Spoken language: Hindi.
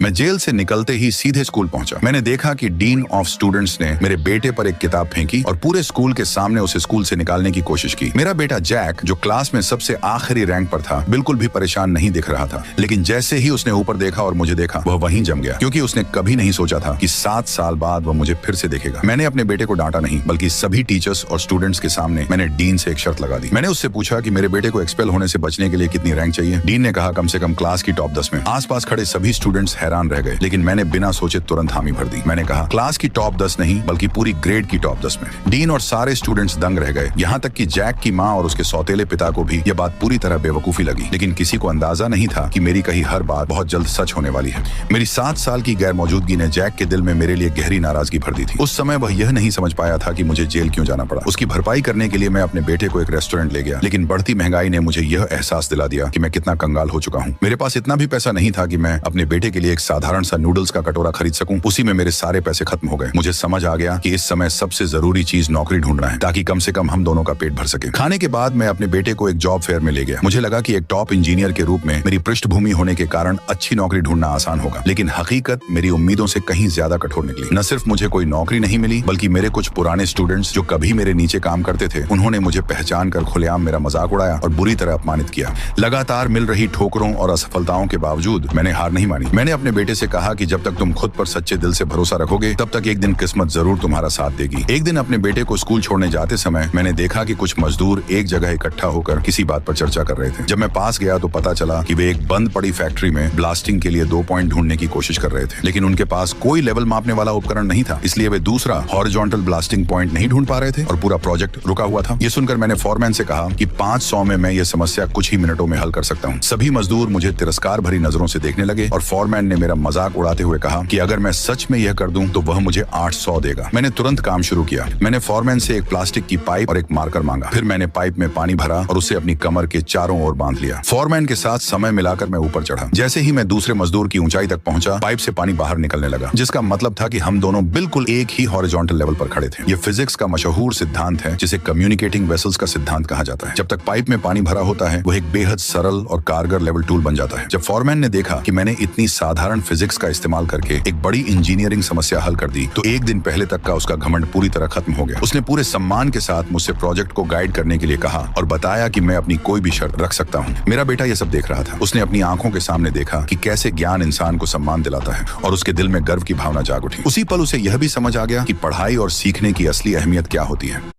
मैं जेल से निकलते ही सीधे स्कूल पहुंचा। मैंने देखा कि डीन ऑफ स्टूडेंट्स ने मेरे बेटे पर एक किताब फेंकी और पूरे स्कूल के सामने उसे स्कूल से निकालने की कोशिश की। मेरा बेटा जैक, जो क्लास में सबसे आखिरी रैंक पर था, बिल्कुल भी परेशान नहीं दिख रहा था, लेकिन जैसे ही उसने ऊपर देखा और मुझे देखा, वह वहीं जम गया, क्योंकि उसने कभी नहीं सोचा था कि 7 साल बाद वह मुझे फिर से देखेगा। मैंने अपने बेटे को डांटा नहीं, बल्कि सभी टीचर्स और स्टूडेंट्स के सामने मैंने डीन से एक शर्त लगा दी। मैंने उससे पूछा कि मेरे बेटे को एक्सपेल होने से बचने के लिए कितनी रैंक चाहिए। डीन ने कहा कम से कम क्लास की टॉप 10 में। आसपास खड़े सभी स्टूडेंट्स हैरान रह गए, लेकिन मैंने बिना सोचे तुरंत हामी भर दी। मैंने कहा क्लास की टॉप 10 नहीं, बल्कि पूरी ग्रेड की टॉप 10 में। डीन और सारे स्टूडेंट्स दंग रह गए, यहाँ तक कि जैक की माँ और उसके सौतेले पिता को भी यह बात पूरी तरह बेवकूफी लगी, लेकिन किसी को अंदाजा नहीं था कि मेरी कही हर बात बहुत जल्द सच होने वाली है। मेरी 7 साल की गैर मौजूदगी ने जैक के दिल में मेरे लिए गहरी नाराजगी भर दी थी। उस समय वह यह नहीं समझ पाया था कि मुझे जेल क्यों जाना पड़ा। उसकी भरपाई करने के लिए मैं अपने बेटे को एक रेस्टोरेंट ले गया, लेकिन बढ़ती महंगाई ने मुझे यह एहसास दिला दिया कि मैं कितना कंगाल हो चुका हूँ। मेरे पास इतना भी पैसा नहीं था कि मैं अपने बेटे के लिए एक साधारण सा नूडल्स का कटोरा खरीद सकूं। उसी में मेरे सारे पैसे खत्म हो गए। मुझे समझ आ गया कि इस समय सबसे जरूरी चीज नौकरी ढूंढना है, ताकि कम से कम हम दोनों का पेट भर सके। खाने के बाद मैं अपने बेटे को एक जॉब फेयर में ले गया। मुझे लगा कि एक टॉप इंजीनियर के रूप में मेरी पृष्ठभूमि होने के कारण अच्छी नौकरी ढूंढना आसान होगा, लेकिन हकीकत मेरी उम्मीदों से कहीं ज्यादा कठोर निकली। न सिर्फ मुझे कोई नौकरी नहीं मिली, बल्कि मेरे कुछ पुराने स्टूडेंट्स जो कभी मेरे नीचे काम करते थे, उन्होंने मुझे पहचान कर खुलेआम मेरा मजाक उड़ाया और बुरी तरह अपमानित किया। लगातार मिल रही ठोकरों और असफलताओं के बावजूद मैंने हार नहीं मानी। मैंने अपने बेटे से कहा कि जब तक तुम खुद पर सच्चे दिल से भरोसा रखोगे, तब तक एक दिन किस्मत जरूर तुम्हारा साथ देगी। एक दिन अपने बेटे को स्कूल छोड़ने जाते समय मैंने देखा कि कुछ मजदूर एक जगह इकट्ठा होकर किसी बात पर चर्चा कर रहे थे। जब मैं पास गया तो पता चला कि वे एक बंद पड़ी फैक्ट्री में ब्लास्टिंग के लिए 2 पॉइंट ढूंढने की कोशिश कर रहे थे, लेकिन उनके पास कोई लेवल मापने वाला उपकरण नहीं था, इसलिए वे दूसरा हॉरिजॉन्टल ब्लास्टिंग पॉइंट नहीं ढूंढ पा रहे थे और पूरा प्रोजेक्ट रुका हुआ था। ये सुनकर मैंने फॉरमैन से कहा कि 500 में मैं ये समस्या कुछ ही मिनटों में हल कर सकता हूँ। सभी मजदूर मुझे तिरस्कार भरी नजरों से देखने लगे और फॉरमैन ने मेरा मजाक उड़ाते हुए कहा कि अगर मैं सच में यह कर दूं तो वह मुझे 800 देगा। मैंने तुरंत काम शुरू किया। मैंने फॉरमैन से एक प्लास्टिक की पाइप और एक मार्कर मांगा। फिर मैंने पाइप में पानी भरा और उसे अपनी कमर के चारों ओर बांध लिया। फॉरमैन के साथ समय मिलाकर मैं ऊपर चढ़ा। जैसे ही मैं दूसरे मजदूर की ऊंचाई तक पहुंचा, पाइप से पानी बाहर निकलने लगा, जिसका मतलब था कि हम दोनों बिल्कुल एक ही हॉरिजॉन्टल लेवल पर खड़े थे। ये फिजिक्स का मशहूर सिद्धांत है, जिसे कम्युनिकेटिंग वेसल्स का सिद्धांत कहा जाता है। जब तक पाइप में पानी भरा होता है, वह एक बेहद सरल और कारगर लेवल टूल बन जाता है। जब फॉरमैन ने देखा कि मैंने इतनी साधारण फिजिक्स का इस्तेमाल करके एक बड़ी इंजीनियरिंग समस्या हल कर दी, तो एक दिन पहले तक का उसका घमंड पूरी तरह खत्म हो गया। उसने पूरे सम्मान के साथ मुझसे प्रोजेक्ट को गाइड करने के लिए कहा और बताया कि मैं अपनी कोई भी शर्त रख सकता हूँ। मेरा बेटा यह सब देख रहा था। उसने अपनी आंखों के सामने देखा कि कैसे ज्ञान इंसान को सम्मान दिलाता है, और उसके दिल में गर्व की भावना जाग उठी। उसी पल उसे यह भी समझ आ गया कि पढ़ाई और सीखने की असली अहमियत क्या होती है।